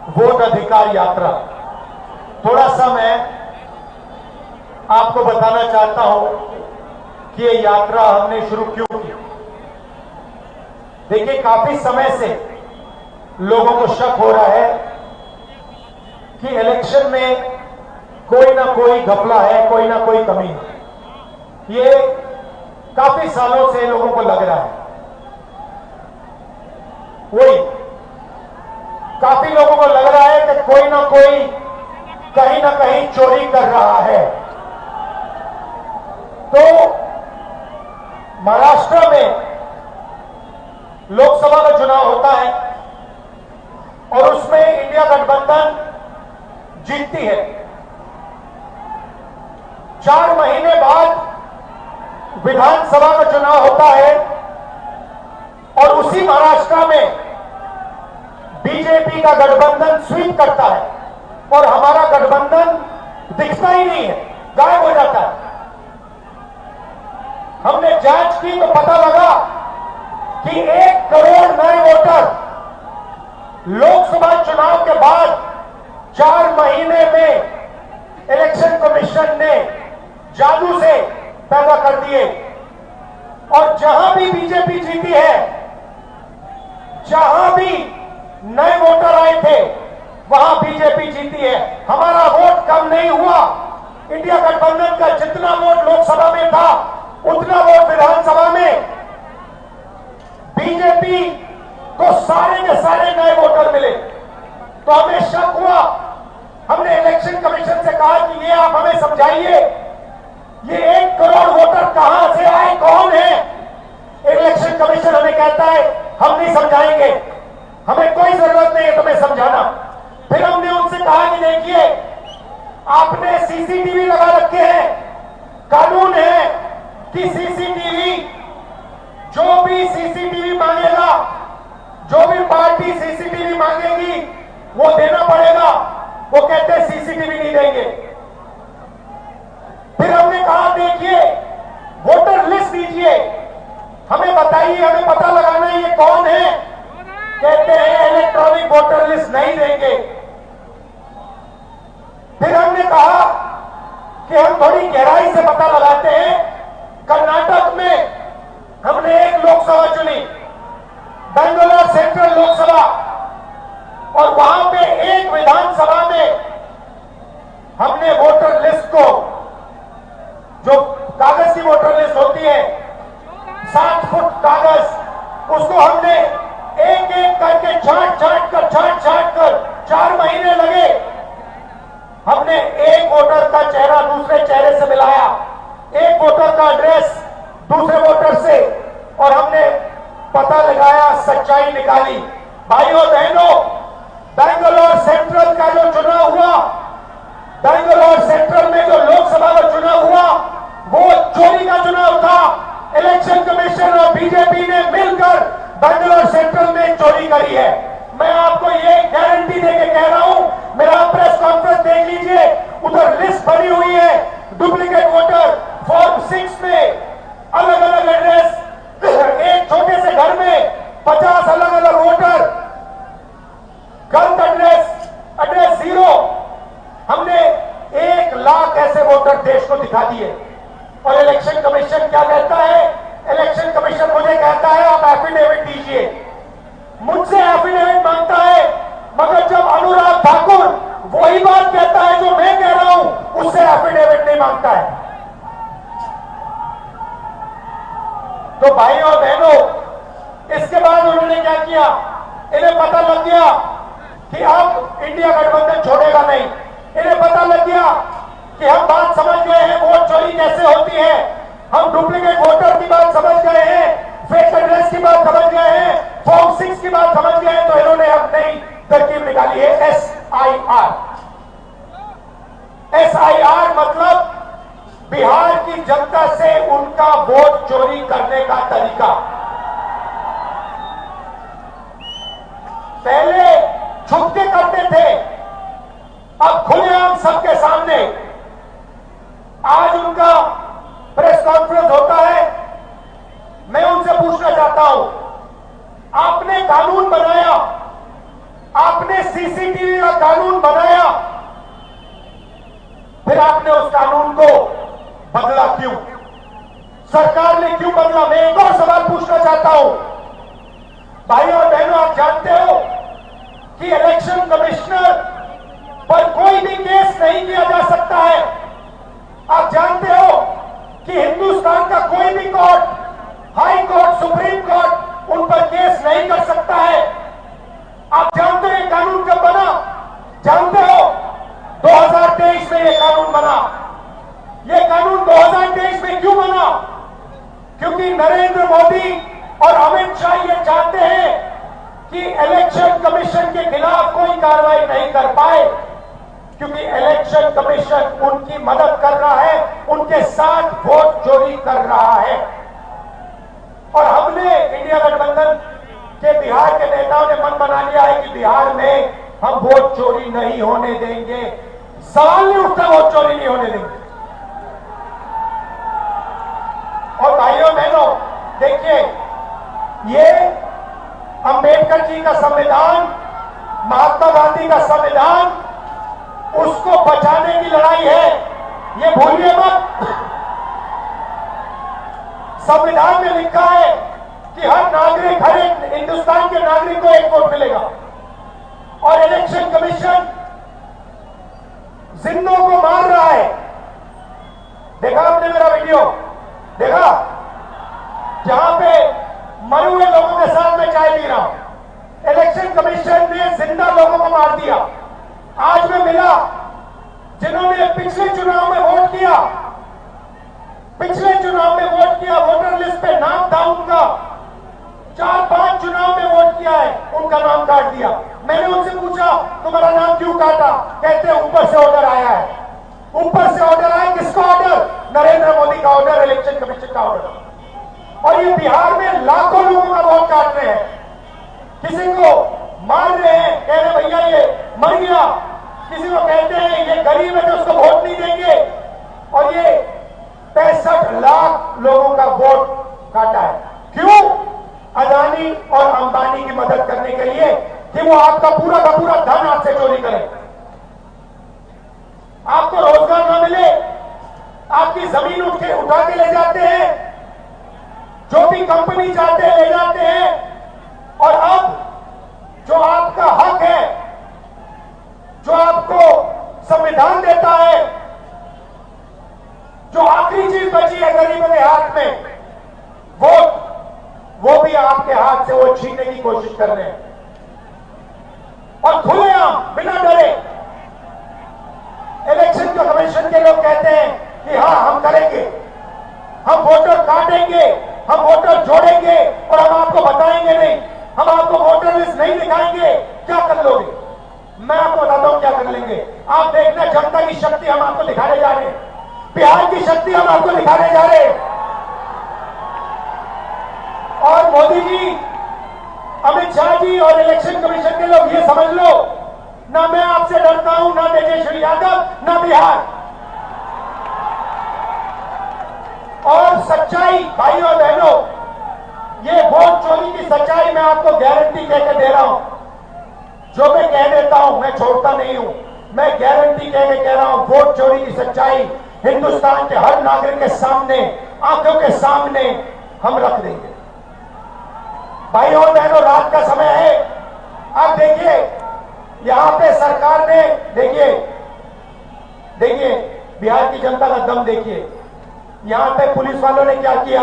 Vote अधिकार यात्रा। थोड़ा सा मैं आपको बताना चाहता हूं कि ये यात्रा हमने शुरू क्यों की। देखिए, काफी समय से लोगों को शक हो रहा है कि इलेक्शन में कोई ना कोई घपला है, कोई ना कोई कमी है। ये काफी सालों से लोगों को लग रहा है। वही काफी लोगों को लग रहा है कि कोई ना कोई कहीं ना कहीं चोरी कर रहा है। तो महाराष्ट्र में लोकसभा का चुनाव होता है और उसमें इंडिया गठबंधन जीतती है। 4 महीने बाद विधानसभा का चुनाव होता है और उसी महाराष्ट्र में बीजेपी का गठबंधन स्वीप करता है और हमारा गठबंधन दिखता ही नहीं है, गायब हो जाता है। हमने जांच की तो पता लगा कि 1 करोड़ नए वोटर लोकसभा चुनाव के बाद 4 महीने में इलेक्शन कमीशन ने जादू से पैदा कर दिए। और जहां भी बीजेपी जीती है, जहां भी नए वोटर आए थे, वहां बीजेपी जीती है। हमारा वोट कम नहीं हुआ। इंडिया गठबंधन का जितना वोट लोकसभा में था, उतना वोट विधानसभा में बीजेपी को सारे के सारे नए वोटर मिले। तो हमें शक हुआ। हमने इलेक्शन कमीशन से कहा कि ये आप हमें समझाइए, ये 1 करोड़ वोटर कहां से आए, कौन है? इलेक्शन कमीशन हमें कहता है हम नहीं समझाएंगे, हमें कोई जरूरत नहीं है तुम्हें समझाना। फिर हमने उनसे कहा कि देखिए, आपने सीसीटीवी लगा रखे हैं, कानून है कि सीसीटीवी, जो भी सीसीटीवी मांगेगा, जो भी पार्टी सीसीटीवी मांगेगी वो देना पड़ेगा। वो कहते हैं सीसीटीवी नहीं देंगे। फिर हमने कहा देखिए, वोटर लिस्ट दीजिए, हमें बताइए, हमें पता लगाना है ये कौन है। कहते हैं इलेक्ट्रॉनिक वोटर लिस्ट नहीं देंगे। फिर हमने कहा कि हम थोड़ी गहराई से पता लगाते हैं। कर्नाटक में हमने एक लोकसभा चुनी, बेंगलोर सेंट्रल लोकसभा, और वहां पे एक विधानसभा में हमने वोटर लिस्ट को, जो कागज की वोटर लिस्ट होती है, 7 फुट कागज, उसको हमने एक एक करके छांट छांट कर 4 महीने लगे। हमने एक वोटर का चेहरा दूसरे चेहरे से मिलाया, एक वोटर का एड्रेस दूसरे वोटर से, और हमने पता लगाया, सच्चाई निकाली। भाइयों बहनों, बेंगलोर सेंट्रल का जो चुनाव हुआ, बेंगलोर सेंट्रल में जो लोकसभा का चुनाव हुआ, वो चोरी का चुनाव था। इलेक्शन कमीशन और बीजेपी ने मिलकर बेंगलोर सेंट्रल में चोरी करी है। मैं आपको ये गारंटी देके कह रहा हूं, मेरा प्रेस कॉन्फ्रेंस देख लीजिए, उधर लिस्ट बनी हुई है, डुप्लीकेट वोटर फॉर्म 6 में अलग अलग एड्रेस, एक छोटे से घर में 50 अलग अलग वोटर, गलत एड्रेस 0। हमने 1 लाख ऐसे वोटर देश को दिखा दिए। और इलेक्शन कमीशन क्या कहता है? इलेक्शन कमीशन मुझे कहता है आप एफिडेविट दीजिए। मुझसे एफिडेविट मांगता है, मगर जब अनुराग ठाकुर वही बात कहता है जो मैं कह रहा हूं, उससे एफिडेविट नहीं मांगता है। तो भाइयों और बहनों, इसके बाद उन्होंने क्या किया? इन्हें पता लग गया कि अब इंडिया गठबंधन छोड़ेगा नहीं। इन्हें पता लग गया कि हम बात समझ गए हैं, वोट चोरी कैसे होती है, हम डुप्लीकेट वोटर की बात समझ गए हैं, फेक एड्रेस की बात समझ गए हैं, फॉर्म 6 की बात समझ गए हैं। तो इन्होंने अब नई तरकीब निकाली है, SIR। SIR मतलब बिहार की जनता से उनका वोट चोरी करने का तरीका। पहले छुप के करते थे, अब खुलेआम सबके सामने। आज उनका प्रेस कॉन्फ्रेंस होता है, मैं उनसे पूछना चाहता हूं, आपने कानून बनाया, आपने सीसीटीवी में क्यों बदला? मैं एक और सवाल पूछना चाहता हूं। भाइयों और बहनों, आप जानते हो कि इलेक्शन कमिश्नर पर कोई भी केस नहीं किया जा सकता है। आप जानते हो कि हिंदुस्तान का कोई भी court, high court, supreme court उन पर केस नहीं कर सकता है। आप जानते हो ये कानून कब बना? जानते हो 2023 में ये कानून बना। ये कानून 2023 में क्यों बना? क्योंकि नरेंद्र मोदी और अमित शाह ये चाहते हैं कि इलेक्शन कमीशन के खिलाफ कोई कार्रवाई नहीं कर पाए, क्योंकि इलेक्शन कमीशन उनकी मदद कर रहा है, उनके साथ वोट चोरी कर रहा है। और हमने इंडिया गठबंधन के बिहार के नेताओं ने मन बना लिया है कि बिहार में हम वोट चोरी नहीं होने देंगे। सवाल नहीं उठता, वोट चोरी नहीं होने देंगे। और भाइयों बहनों, देखिए, ये अंबेडकर जी का संविधान, महात्मा गांधी का संविधान, उसको बचाने की लड़ाई है, ये भूलिए मत। संविधान में लिखा है कि हर नागरिक, हर एक हिंदुस्तान के नागरिक को एक वोट मिलेगा। और इलेक्शन कमीशन जिंदों को मार रहा है। देखा आपने मेरा वीडियो? देखा? जहां पे मरे हुए लोगों के साथ मैं चाय पी रहा हूं। इलेक्शन कमीशन ने जिंदा लोगों को मार दिया। आज मैं मिला जिन्होंने पिछले चुनाव में वोट किया, पिछले चुनाव में वोट किया, वोटर लिस्ट पे नाम था उनका, 4-5 चुनाव में वोट किया है, उनका नाम काट दिया। मैंने उनसे पूछा तुम्हारा नाम क्यों काटा? कहते ऊपर से ऑर्डर आया है। ऊपर से ऑर्डर आया, किसका ऑर्डर? नरेंद्र मोदी का ऑर्डर, इलेक्शन कमीशन का ऑर्डर। और ये बिहार में लाखों लोगों का वोट काट रहे हैं, किसी को मार रहे हैं, कह रहे भैया ये मर गया, किसी को कहते हैं ये गरीब है तो उसको वोट नहीं देंगे। और ये 65 लाख लोगों का वोट काटा है। क्यों? अदानी और अंबानी की मदद करने के लिए कि वो आपका पूरा का पूरा धन आपसे चोरी करें, आपको रोजगार न मिले, आपकी जमीन उठा के ले जाते हैं, जो भी कंपनी चाहते हैं ले जाते हैं। और अब जो आपका हक है, जो आपको संविधान देता है, जो आखिरी चीज बची है गरीबों के हाथ में, वोट, वो भी आपके हाथ से वो छीनने की कोशिश कर रहे हैं। और खुलेआम, बिना डरे, इलेक्शन कमीशन के लोग कहते हैं कि हाँ हम करेंगे, हम वोटर काटेंगे, हम वोटर जोड़ेंगे और हम आपको बताएंगे नहीं, हम आपको वोटर लिस्ट नहीं दिखाएंगे। क्या कर लोगे? मैं आपको बताता हूं क्या कर लेंगे। आप देखना, जनता की शक्ति हम आपको दिखाने जा रहे हैं, बिहार की शक्ति हम आपको दिखाने जा रहे हैं। और मोदी जी, अमित शाह जी और इलेक्शन कमीशन के लोग ये समझ लो, ना मैं आपसे डरता हूं, ना तेजस्वी यादव, ना बिहार। और सच्चाई, भाइयों और बहनों, ये वोट चोरी की सच्चाई मैं आपको गारंटी कहकर दे रहा हूं। जो मैं कह देता हूं मैं छोड़ता नहीं हूं, मैं गारंटी कहकर कह रहा हूं, वोट चोरी की सच्चाई हिंदुस्तान के हर नागरिक के सामने, आंखों के सामने हम रख देंगे। भाइयों और बहनों, रात का समय है। अब देखिए, यहां पे सरकार ने, देखिए बिहार की जनता का दम देखिए। यहां पे पुलिस वालों ने क्या किया?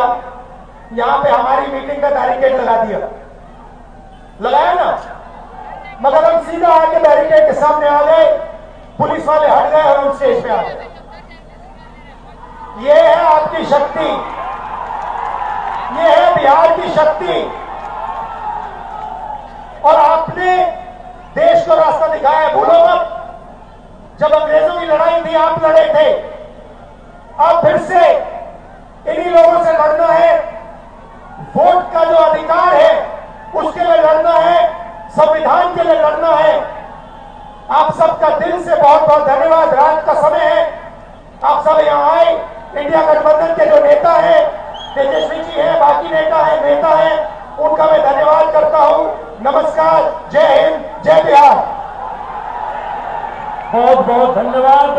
यहां पे हमारी मीटिंग का बैरिकेड लगा दिया, लगाया ना, मगर हम सीधा आके बैरिकेड के सामने आ गए, पुलिस वाले हट गए और हम स्टेज पे आ गए। ये है आपकी शक्ति, ये है बिहार की शक्ति। और आपने देश को रास्ता दिखाया, भूलो मत। जब अंग्रेजों की लड़ाई थी आप लड़े थे, अब फिर से इन्हीं लोगों से लड़ना है। वोट का जो अधिकार है उसके लिए लड़ना है, संविधान के लिए लड़ना है। आप सबका दिल से बहुत बहुत धन्यवाद। रात का समय है, आप सब यहां आए। इंडिया गठबंधन के जो नेता हैं, तेजस्वी जी हैं, बाकी नेता हैं, उनका मैं धन्यवाद करता हूं। नमस्कार, जय हिंद, जय बिहार। बहुत बहुत धन्यवाद।